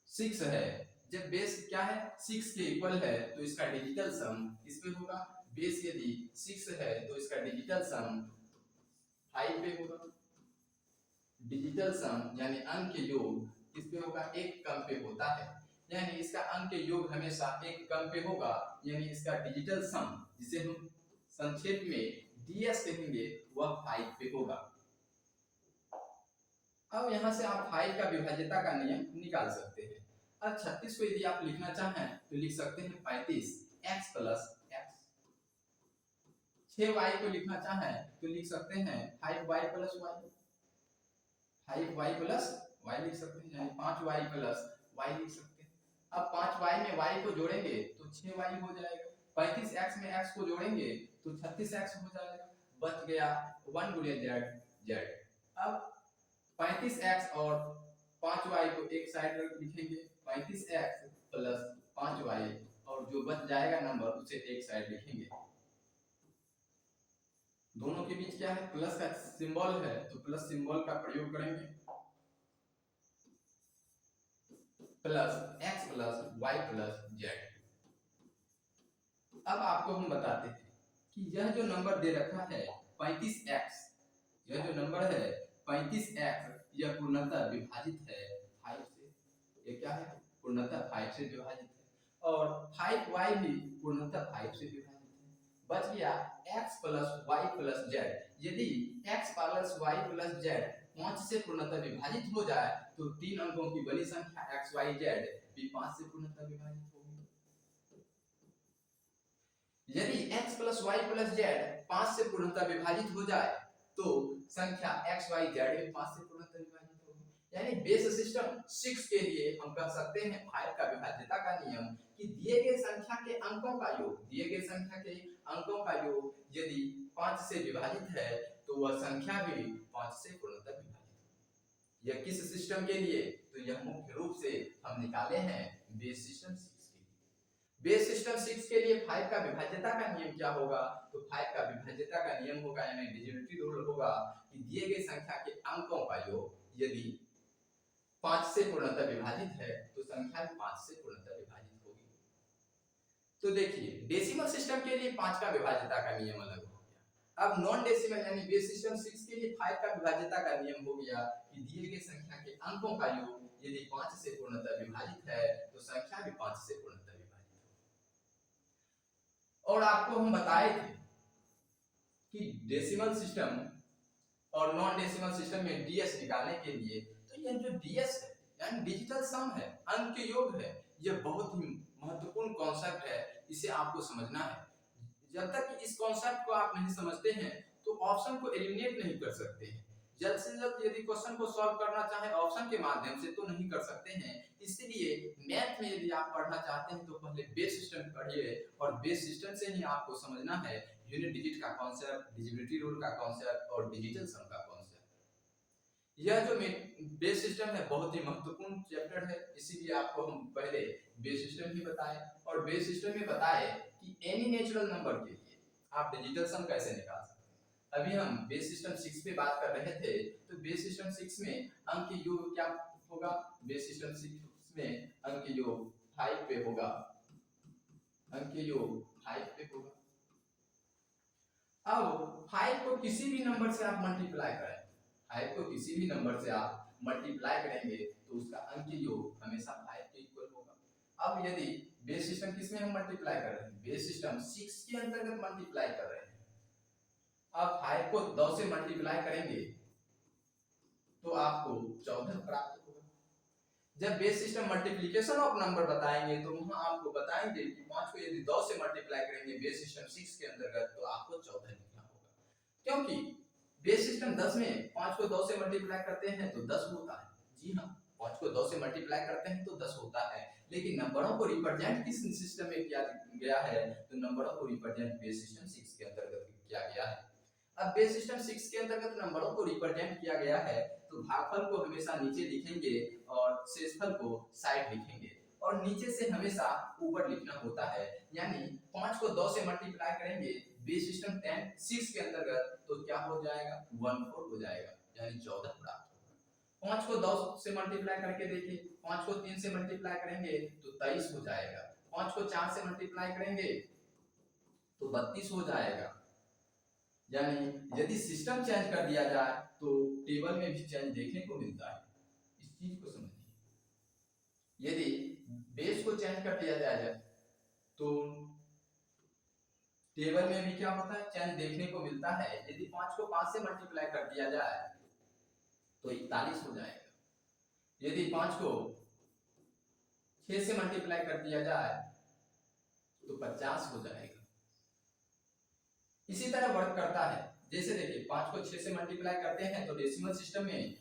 S1: 6 है। जब बेस क्या है? 6 के इक्वल है तो इसका डिजिटल सम इसमें होगा। बेस यदि 6 है तो इसका डिजिटल सम 5 पे होगा। डिजिटल सम यानी अंक योग इस पे होगा, एक कम पे होता है, यानी इसका अंक योग हमेशा एक कम पे होगा, यानी इसका डिजिटल सम जिसे हम संक्षेप में डीएस कहेंगे वह 5 पे होगा। अब यहां से आप 5 का विभाज्यता का नियम निकाल सकते हैं। अब 36 को यदि आप लिखना चाहें तो लिख सकते हैं 35 x प्लस x। 6y को लिखना चाहें तो लिख सकते हैं 5y plus y। 5y plus y लिख सकते हैं, यानी 5y प्लस y लिख सकते हैं। अब 5y में y को जोड़ेंगे तो 6y हो जाएगा। 35x में x को जोड़ेंगे तो 36x हो जाएगा। बच गया 1 गुणे z। अब 35x और 5y को एक साइड रख लिखेंगे, 35x प्लस 5y और जो बच जाएगा नंबर उसे एक साइड लिखेंगे। दोनों के बीच क्या है? प्लस का सिंबल है तो प्लस सिंबल का प्रयोग करेंगे। Plus x plus y plus z। अब आपको हम बताते हैं कि यह जो नंबर दे रखा है 35x, यह जो नंबर है 35x यह पूर्णतः विभाजित है 5 से। ये क्या है, पूर्णतः 5 से विभाजित है। और 5y भी पूर्णतः 5 से विभाजित है। बच गया x plus y plus z. यदि x plus y plus z 5 से पूर्णतः विभाजित हो जाए तो 3 अंकों की बड़ी संख्या x y z भी 5 से पूर्णतः विभाजित होगी। यदि x plus y plus z 5 से पूर्णतः विभाजित हो जाए तो संख्या x y z भी 5 से पूर्णतः विभाजित होगी। यानी बेस सिस्टम 6 के लिए हम कह सकते हैं 5 का विभाज्यता का नियम कि दिए गए संख्या के अंकों का योग यदि 5 से विभाजित है तो वह संख्या भी 5 से पूर्णतः विभाजित होगी। यह किस सिस्टम के लिए, तो यह मुख्य रूप से हम निकाले हैं बेस सिस्टम 6 के लिए। बेस सिस्टम 6 के लिए 5 का विभाज्यता का नियम क्या होगा, तो 5 का विभाज्यता का नियम होगा यानी डिजिटल रूल होगा कि दिए गए संख्या के अंकों का योग यदि 5 से पूर्णतः विभाजित है तो संख्या 5 से पूर्णतः विभाजित होगी। तो देखिए डेसिमल सिस्टम के लिए 5 का विभाज्यता का नियम अलग हो गया। अब नॉन डेसिमल यानी बेस सिस्टम 6 के लिए 5 का विभाज्यता का नियम हो गया कि दिए गए संख्या के अंकों का योग यदि 5 से पूर्णतः विभाजित है तो संख्या भी 5 से पूर्णतः और आपको हम बताए थे कि डेसिमल सिस्टम और नॉन डेसिमल सिस्टम में डीएस निकालने के लिए तो यह जो डीएस है यानी डिजिटल सम है, अंक योग है, यह बहुत ही महत्वपूर्ण कॉन्सेप्ट है, इसे आपको समझना है। जब तक इस कॉन्सेप्ट को आप नहीं समझते हैं तो ऑप्शन को एलिमिनेट नहीं कर सकते हैं। जल्द से जल्द यदि क्वेश्चन को सॉल्व करना चाहे ऑप्शन के माध्यम से तो नहीं कर सकते हैं। इसलिए मैथ में यदि आप पढ़ना चाहते हैं तो पहले बेस सिस्टम पढ़िए और बेस सिस्टम से ही आपको समझना है यूनिट डिजिट का कॉन्सेप्ट, डिजिबिलिटी रूल का कॉन्सेप्ट और डिजिटल सम का कॉन्सेप्ट। यह जो बेस सिस्टम है बहुत ही महत्वपूर्ण चैप्टर है, इसीलिए आपको हम पहले बेस सिस्टम ही बताएं और बेस सिस्टम में बताए कि एनी नेचुरल नंबर के लिए आप डिजिटल सम कैसे निकाल सकते हैं। अभी हम बेस सिस्टम 6 पे बात कर रहे थे, तो बेस सिस्टम 6 में अंक योग क्या होगा, बेस सिस्टम 6 में अंक योग 5 पे होगा, अंक योग 5 पे होगा। अब 5 को किसी भी नंबर से आप मल्टीप्लाई करें, 5 को किसी भी नंबर से आप मल्टीप्लाई करेंगे तो उसका अंक योग हमेशा 5 के इक्वल होगा। अब यदि बेस सिस्टम किस में हम मल्टीप्लाई कर रहे हैं, बेस सिस्टम 6 के अंतर्गत मल्टीप्लाई कर रहे हैं। अब 5 को 10 से मल्टीप्लाई करेंगे तो आपको 14 प्राप्त होगा। जब base system multiplication of number बताएंगे तो वहां आपको बताएंगे कि 5 को यदि 10 से मल्टीप्लाई करेंगे बेस सिस्टम 6 के अंतर्गत तो आपको 14 लिखना होगा, क्योंकि बेस सिस्टम 10 में 5 को 10 से मल्टीप्लाई करते हैं तो 10 होता है। जी हाँ, 5 को 10 से मल्टीप्लाई करते हैं तो 10 होता है, लेकिन नंबरों को रिप्रेजेंट किस सिस्टम में किया गया है, तो नंबरों को रिप्रेजेंट बेस सिस्टम 6 के अंतर्गत किया गया है। अब बेस सिस्टम 6 के अंतर्गत नंबरों को रिप्रेजेंट किया गया है तो भागफल को हमेशा नीचे लिखेंगे और शेषफल को साइड लिखेंगे और नीचे से हमेशा ऊपर लिखना होता है। यानी 5 को 2 से मल्टीप्लाई करेंगे बेस सिस्टम 6 के अंतर्गत तो क्या हो जाएगा, 14 हो जाएगा, यानी 14 प्राप्त होगा। 5 को 2 से मल्टीप्लाई करके देखिए, 5 को 3 से मल्टीप्लाई करेंगे तो 23 हो जाएगा, 5 को 4 से मल्टीप्लाई करेंगे तो 32 हो जाएगा। यानी यदि सिस्टम चेंज कर दिया जाए तो टेबल में भी चेंज देखने को मिलता है, इस चीज को समझिए। यदि बेस को चेंज कर दिया जाए तो टेबल में भी क्या होता है, चेंज देखने को मिलता है। यदि 5 को 5 से मल्टीप्लाई कर दिया जाए तो 41 हो जाएगा, यदि 5 को 6 से मल्टीप्लाई कर दिया जाए तो 50 हो जाएगा। इसी तरह वर्क करता है, जैसे देखिए 5 को 6 से मल्टीप्लाई करते हैं तो डेसिमल सिस्टम में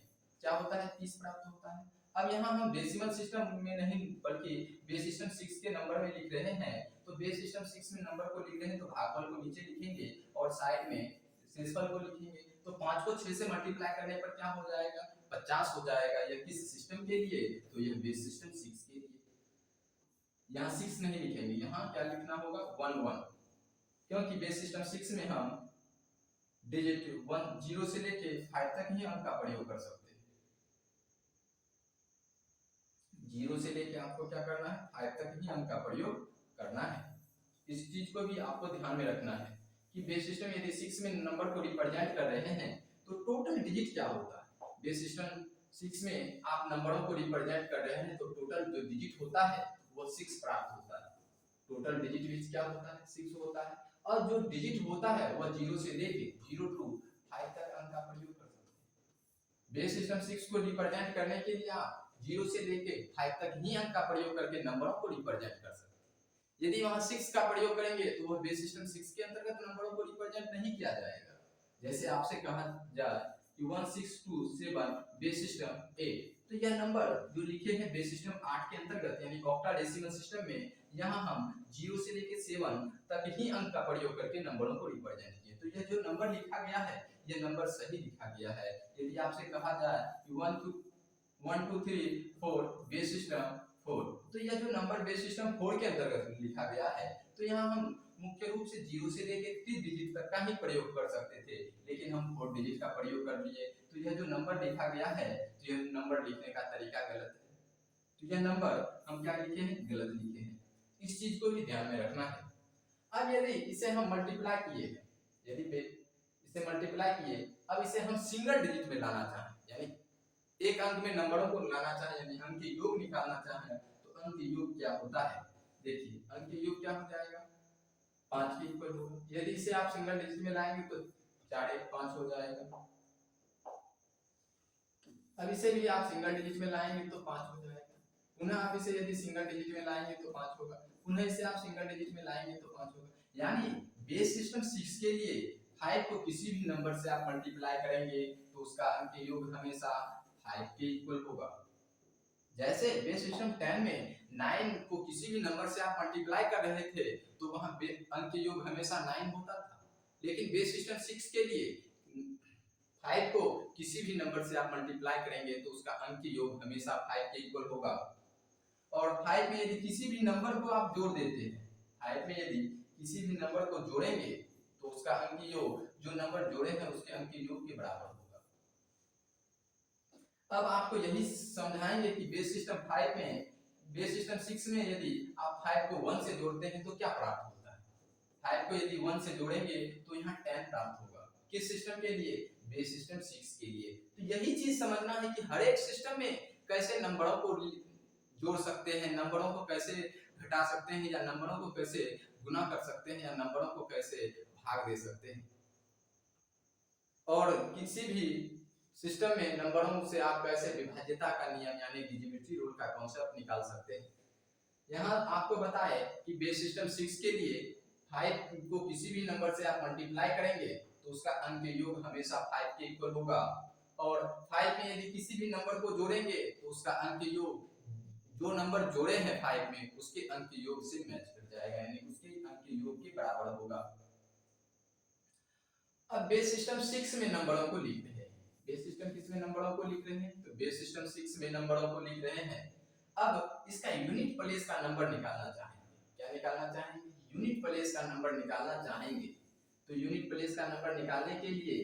S1: क्या होता है, 30 प्राप्त होता है। अब यहाँ हम डेसिमल सिस्टम में नहीं बल्कि बेस सिस्टम 6 के नंबर में लिख रहे हैं, तो बेस सिस्टम 6 में नंबर को लिख रहे हैं तो भागफल को नीचे लिखेंगे और साइड में शेषफल को लिखेंगे। तो 5 को 6 से मल्टीप्लाई करने पर क्या हो जाएगा, 50 हो जाएगा। यह किस सिस्टम के लिए, तो यह बेस सिस्टम 6 के लिए। यहाँ 6 नहीं लिखेंगे, यहाँ क्या लिखना होगा, 11, क्योंकि बेस सिस्टम 6 में हम डिजिट 1 0 से लेके 5 तक ही अंक का प्रयोग कर सकते हैं। 0 से लेके आपको क्या करना है, 5 तक ही अंक का प्रयोग करना है। इस चीज को भी आपको ध्यान में रखना है कि बेस सिस्टम यदि 6 में नंबर को रिप्रेजेंट कर रहे हैं तो टोटल डिजिट क्या होता है। बेस सिस्टम 6 में आप नंबरों को रिप्रेजेंट कर रहे हैं तो टोटल जो डिजिट होता है वो 6 प्राप्त होता है। टोटल डिजिट विच क्या होता है 6 होता है। और जो डिजिट होता है वह 0 से लेके 0 टू 5 तक अंक का प्रयोग कर सकते हैं। बेस सिस्टम 6 को रिप्रेजेंट करने के लिए आप 0 से लेके 5 तक ही अंक का प्रयोग करके नंबरों को रिप्रेजेंट कर सकते हैं। यदि वहां 6 का प्रयोग करेंगे तो वह बेस सिस्टम 6 के अंतर्गत नंबरों को रिप्रेजेंट नहीं किया जाएगा। जैसे आपसे कहा जाए कि 1627 बेस सिस्टम 8, तो यह नंबर जो लिखे हैं बेस सिस्टम 8 के अंतर्गत यानी ऑक्टाडेसिमल सिस्टम में, यहाँ हम 0 से लेके 7 तक ही अंक का प्रयोग करके नंबरों को रिप्रेजेंट किए। तो यह जो नंबर लिखा गया है यह नंबर सही लिखा गया है। यदि आपसे कहा जाए कि 1 2 3 4 बेस सिस्टम 4, तो यह जो नंबर बेस सिस्टम 4 के अंतर्गत लिखा गया है, तो यहाँ हम मुख्य रूप से 0 से लेके 3 डिजिट तक का ही प्रयोग कर सकते थे, लेकिन हम 4 डिजिट का प्रयोग कर लिए। तो यह जो नंबर लिखा गया है तो यह नंबर लिखने का तरीका गलत है। तो यह नंबर हम क्या लिखे हैं, गलत लिखे हैं। इस चीज को भी ध्यान में रखना है। अब यदि इसे हम मल्टीप्लाई किए, यदि इसे मल्टीप्लाई किए, अब इसे हम सिंगल डिजिट में लाना चाहें, यानी एक अंक में नंबरों को लाना चाहें, यानी अंक के योग निकालना चाहें, तो अंक के योग क्या होता है, देखिए अंक के योग क्या हो जाएगा, 5 के इक्वल होगा। यदि इसे आप सिंगल डिजिट में लाएंगे तो 4 1 5 हो जाएगा। अब इसे भी आप सिंगल डिजिट में लाएंगे तो 5 हो जाएगा। पुनः आप इसे यदि सिंगल डिजिट में लाएंगे तो 5 होगा। पुनः इसे आप सिंगल डिजिट में लाएंगे तो 5 होगा। यानी बेस सिस्टम 6 के लिए 5 को किसी भी नंबर से आप मल्टीप्लाई करेंगे तो उसका अंक योग हमेशा 5 के इक्वल होगा। जैसे बेस सिस्टम 10 में 9 को किसी भी नंबर से आप मल्टीप्लाई कर रहे थे तो वहां अंक योग हमेशा 9 होता था, लेकिन बेस सिस्टम 6 के लिए 5 को किसी भी नंबर से आप मल्टीप्लाई करेंगे तो उसका अंक योग हमेशा 5 के इक्वल होगा। और 5 में यदि किसी भी नंबर को आप जोड़ देते हैं, 5 में यदि किसी भी नंबर को जोड़ेंगे तो उसका अंक योग जो नंबर जोड़े हैं उसके अंक योग के बराबर होगा। अब आपको यही समझाएंगे कि बेस सिस्टम 5 में, बेस सिस्टम 6 में यदि आप 5 को 1 से जोड़ते हैं तो क्या प्राप्त होता है। 5 को यदि 1 से जोड़ेंगे तो यहाँ 10 प्राप्त होगा। किस सिस्टम के लिए, बेस सिस्टम 6 के लिए। तो यही चीज समझना है कि हर एक सिस्टम में कैसे नंबरों को जोड़ सकते हैं, नंबरों को कैसे घटा सकते हैं, या नंबरों को कैसे गुना कर सकते हैं, या नंबरों को कैसे भाग दे सकते हैं। और किसी भी सिस्टम में नंबरों से आप कैसे विभाज्यता का नियम यानी डिविजिबिलिटी रूल का कॉन्सेप्ट निकाल सकते हैं। यहाँ आपको बताए कि बेस सिस्टम 6 के लिए 5 को किसी भी नंबर से आप मल्टीप्लाई करेंगे तो उसका अंक योग हमेशा 5 के इक्वल होगा। और 5 में यदि किसी भी नंबर को जोड़ेंगे तो उसका अंक योग जो नंबर जोड़े हैं 5 में उसके अंक योग से मैच कर जाएगा, यानी उसके अंक योग के बराबर होगा। अब बेस सिस्टम 6 में नंबरों को लिख रहे हैं, बेस सिस्टम किस में नंबरों को लिख रहे हैं, तो बेस सिस्टम 6 में नंबरों को लिख रहे हैं। अब इसका यूनिट प्लेस का नंबर निकालना चाहेंगे, क्या निकालना चाहेंगे, यूनिट प्लेस का नंबर निकालना चाहेंगे। तो यूनिट प्लेस का नंबर निकालने के लिए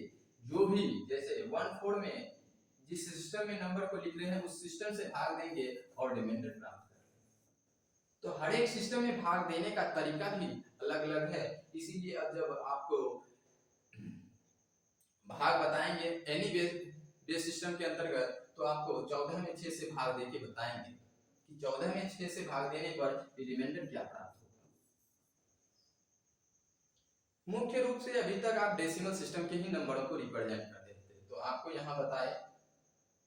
S1: जो भी, जैसे 1/4 में जिस सिस्टम में नंबर को लिख रहे हैं उस सिस्टम से भाग देंगे और रिमाइंडर प्राप्त करेंगे। तो हर एक सिस्टम में भाग देने का तरीका भी अलग अलग है, इसीलिए अब जब आपको भाग बताएंगे एनी बेस सिस्टम के अंतर्गत तो आपको 14 में 6 से भाग देके बताएंगे कि 14 में 6 से भाग देने पर रिमाइंडर क्या प्राप्त होगा। मुख्य रूप से अभी तक आप डेसिमल सिस्टम के ही नंबरों को रिप्रेजेंट करते थे, तो आपको यहाँ बताए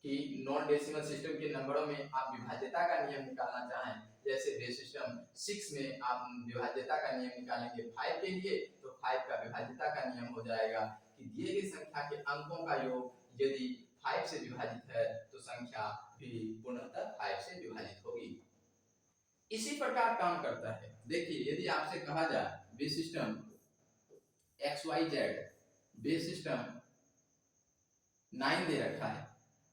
S1: कि नॉन डेसिमल सिस्टम के नंबरों में आप विभाज्यता का नियम निकालना चाहें, जैसे बेस सिस्टम 6 में आप विभाज्यता का नियम निकालेंगे 5 के लिए, तो 5 का विभाज्यता का नियम हो जाएगा कि दिए गए संख्या के अंकों का योग यदि 5 से विभाजित है तो संख्या भी पूर्णतः 5 से विभाजित होगी। इसी प्रकार काम करता है। देखिए यदि आपसे कहा जाए base system XYZ, base system 9 दे रखा है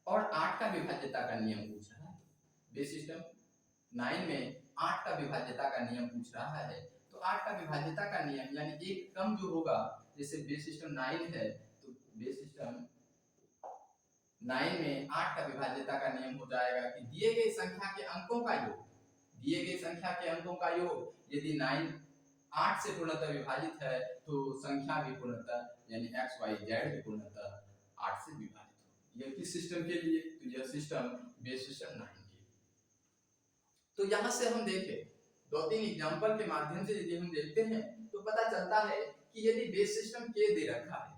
S1: और 8 का विभाज्यता का नियम पूछ रहा है, बेस सिस्टम 9 में 8 का विभाज्यता का नियम पूछ रहा है, तो 8 का विभाज्यता का नियम यानी एक कम जो होगा, जैसे बेस सिस्टम 9 है तो बेस सिस्टम 9 में 8 का विभाज्यता का नियम हो जाएगा कि दिए गए संख्या के अंकों का योग, दिए गए संख्या के अंकों का योग यदि 9 8 से पूर्णतः विभाजित है तो संख्या भी पूर्णतः यानी XYZ भी पूर्णतः 8 से विभाजित होगी। ये किस सिस्टम के लिए, तो यह सिस्टम बेस सिस्टम 9 के। तो यहाँ से हम देखें, दो तीन एग्जांपल के माध्यम से यदि हम देखते हैं तो पता चलता है कि यदि बेस सिस्टम के दे रखा है,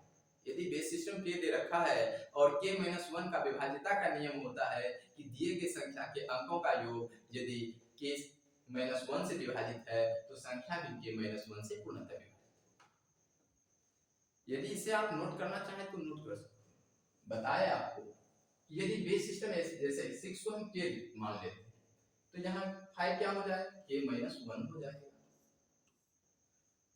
S1: यदि बेस सिस्टम के दे रखा है और k-1 का विभाज्यता का नियम होता है कि दिए गए संख्या के अंकों का योग यदि k-1 से विभाजित है तो संख्या भी k-1 से पूर्णतः विभाजित। यदि इसे आप नोट करना चाहें तो नोट कर सकते हैं। बताया आपको कि यदि बेस सिस्टम जैसे 6 को हम k मान लेते हैं तो यहाँ 5 क्या हो जाएगा, k-1 हो जाएगा।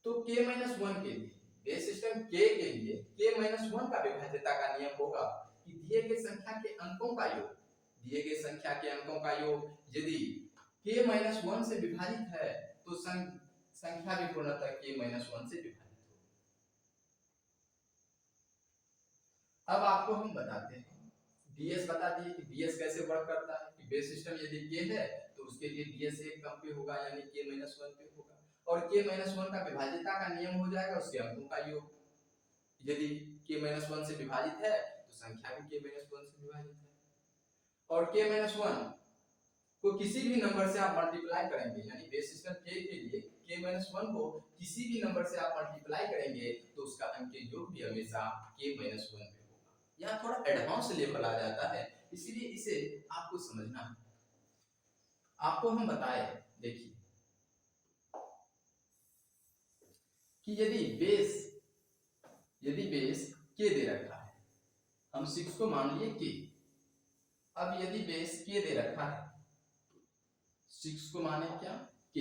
S1: तो k-1 के लिए बेस सिस्टम k के लिए k-1 का विभाज्यता का नियम होगा कि दिए गए संख्या के अंकों का योग, दिए गए संख्या के अंकों का योग यदि k-1 से विभाजित है तो संख्या भी पूर्णतः k-1 से विभाजित। अब आपको हम बताते हैं, ds बता दिए कि ds कैसे वर्क करता है कि बेस सिस्टम यदि k है तो उसके लिए ds एक कम पे होगा यानी k-1 पे होगा और k-1 का विभाज्यता का नियम हो जाएगा उसके अंकों का योग। यदि k-1 से विभाजित है तो संख्या भी k-1 से विभाजित है और k-1 को किसी भी नंबर से आप मल्टीप्लाई करेंगे यानी बेस सिस्टम k के लिए k-1 को किसी भी नंबर से आप मल्टीप्लाई करेंगे तो उसका अंक योग भी हमेशा k-1 पे होगा। यहाँ थोड़ा एडवांस लेवल आ जाता है इसलिए इसे आपको समझना है। आपको हम बताए, देखिए कि यदि बेस k दे रखा है, हम 6 को मान लिए k। अब यदि बेस k दे रखा है, 6 को माने क्या k,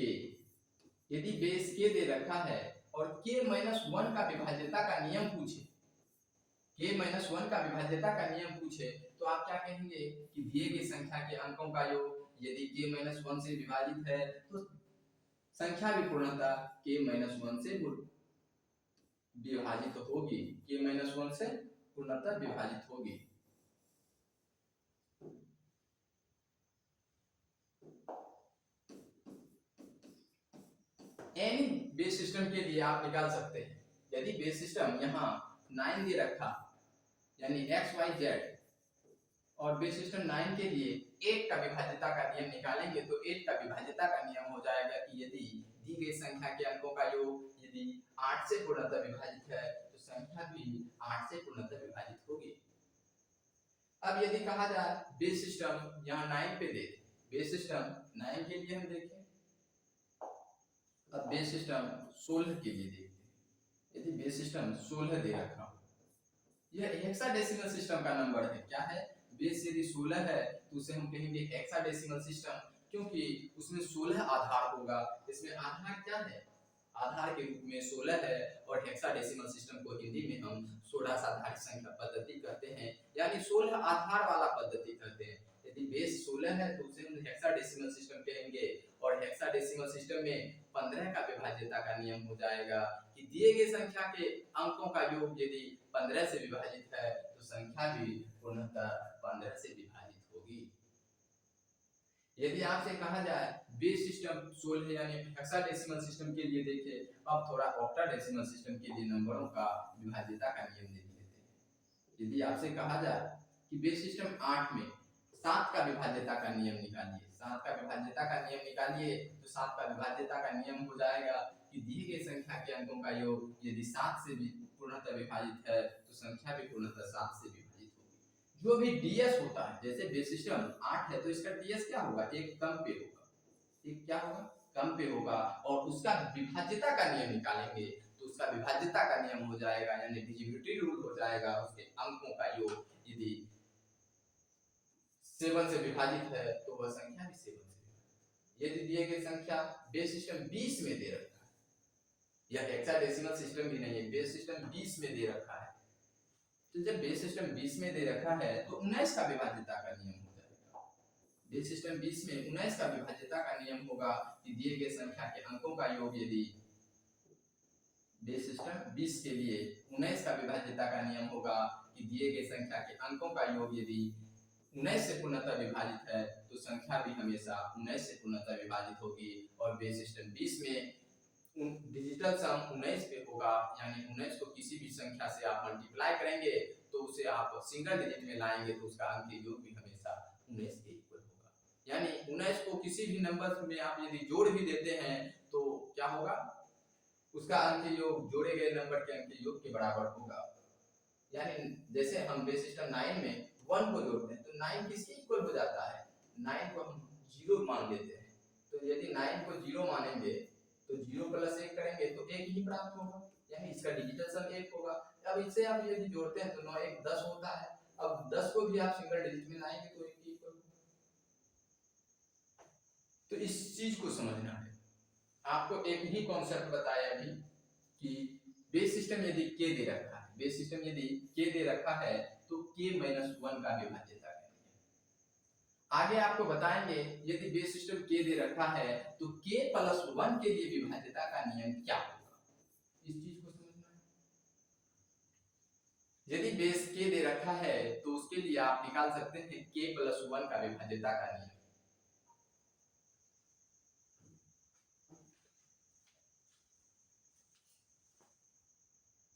S1: यदि बेस k दे रखा है और k-1 का विभाज्यता का नियम पूछे, k-1 का विभाज्यता का नियम पूछे तो आप क्या कहेंगे कि दिए गई संख्या के अंकों का योग यदि k-1 से विभाजित है तो संख्या भी पूर्णतः k-1 से विभाजित होगी, k-1 से पूर्णतः विभाजित होगी। एनी बेस सिस्टम के लिए आप निकाल सकते हैं, यदि बेस सिस्टम यहाँ 9 दे रखा यानी x y z और बेस सिस्टम 9 के लिए 8 का विभाज्यता का नियम निकालेंगे तो 8 का विभाज्यता का नियम हो जाएगा कि यदि दी गई संख्या के अंकों का योग यदि 8 से पूर्णतः विभाजित है तो संख्या भी 8 से पूर्णतः विभाजित होगी। अब यदि कहा जाए बेस सिस्टम यहाँ 9 पे दे, बेस सिस्टम 9 के लिए हम देखें, अब बेस सिस्टम 16 के लिए देखते हैं। यदि बेस सिस्टम 16 दे रखा हो, यह हेक्साडेसिमल सिस्टम का नंबर है, क्या है, बेस यदि 16 है तो उसे हम कहेंगे हेक्साडेसिमल सिस्टम, क्योंकि उसमें 16 आधार होगा। इसमें आधार क्या है, आधार के रूप में 16 है और हेक्साडेसिमल सिस्टम को हिंदी में हम 16 आधारित संख्या पद्धति कहते हैं यानी 16 आधार वाला पद्धति कहते हैं। यदि बेस 16 है तो उसे हम हेक्साडेसिमल सिस्टम कहेंगे और हेक्साडेसिमल सिस्टम में 15 का विभाज्यता का नियम हो जाएगा कि दिए गए संख्या के अंकों का योग यदि 15 से विभाजित है तो संख्या भी पूर्णतः 15 से विभाजित होगी। यदि आपसे कहा जाए बेस सिस्टम 16 यानी हेक्साडेसिमल सिस्टम के लिए देखिए, अब थोड़ा ऑक्टाडेसिमल सिस्टम के लिए नंबरों का विभाज्यता का नियम देख लेते हैं। यदि आपसे कहा जाए कि बेस सिस्टम 8 में 7 का विभाज्यता का नियम निकालिए, 7 का विभाज्यता का नियम निकालिए तो 7 का विभाज्यता का नियम हो जाएगा कि दिए गए संख्या के अंकों का योग यदि 7 से भी पूर्णतः विभाजित है तो संख्या भी पूर्णतः 7 से विभाजित होगी। जो भी ds होता है, जैसे बेस सिस्टम 8 है तो इसका ds क्या होगा, एक कम पे होगा, एक क्या होगा, कम पे होगा और उसका विभाज्यता का नियम निकालेंगे तो उसका विभाज्यता का नियम हो जाएगा यानी डिविजिबिलिटी रूल हो जाएगा, उसके अंकों का योग यदि 7 से विभाजित है तो वह संख्या भी 7 से विभाजित। यदि दिए गए संख्या बेस सिस्टम 20 में दे रखा है, यह हेक्साडेसिमल सिस्टम भी नहीं है, बेस सिस्टम 20 में दे रखा है, तो जब बेस सिस्टम 20 में दे रखा है तो 19 का विभाज्यता का नियम हो जाएगा। बेस सिस्टम 20 में 19 का विभाज्यता का नियम होगा कि दिए गए संख्या के अंकों का योग यदि बेस सिस्टम 20 के लिए 19 का विभाज्यता का नियम होगा कि दिए गए संख्या के अंकों का योग यदि 19 से पूर्णतः विभाजित है तो संख्या भी हमेशा 19 से पूर्णतः विभाजित होगी और बेस सिस्टम 20 में डिजिटल सम 19 पे होगा यानी 19 को किसी भी संख्या से आप मल्टीप्लाई करेंगे तो उस उसे आप सिंगल डिजिट में लाएंगे तो उसका अंक योग भी हमेशा 19 के इक्वल होगा। यानी 19 को किसी भी नंबर में आप यदि जोड़ भी देते हैं तो क्या होगा, उसका अंक योग जोड़े गए नंबर के अंक योग के बराबर होगा। यानी जैसे हम बेस सिस्टम 9 में 1 को जोड़ते हैं तो 9 किसके इक्वल हो जाता है, 9 को हम 0 मान लेते हैं। तो यदि 9 को 0 मानेंगे तो 0 प्लस 1 करेंगे तो 1 ही प्राप्त होगा, यानी इसका डिजिटल सम 1 होगा। अब इससे आप यदि जोड़ते हैं तो 9 1 10 होता है। अब 10 को भी आप सिंगल डिजिट में लाएंगे तो 1 के इक्वल होगा। तो इस चीज को समझना है। आपको एक ही कॉन्सेप्ट बताया अभी कि बेस सिस्टम यदि के दे रखा है, बेस सिस्टम यदि के दे रखा है तो k - 1 का विभाज्यता करनी है। आगे आपको बताएंगे यदि बेस सिस्टम के दे रखा है तो k + 1 के लिए विभाज्यता का नियम क्या होगा, इस चीज को समझना है। यदि बेस के दे रखा है तो उसके लिए आप निकाल सकते हैं k + 1 का विभाज्यता का नियम।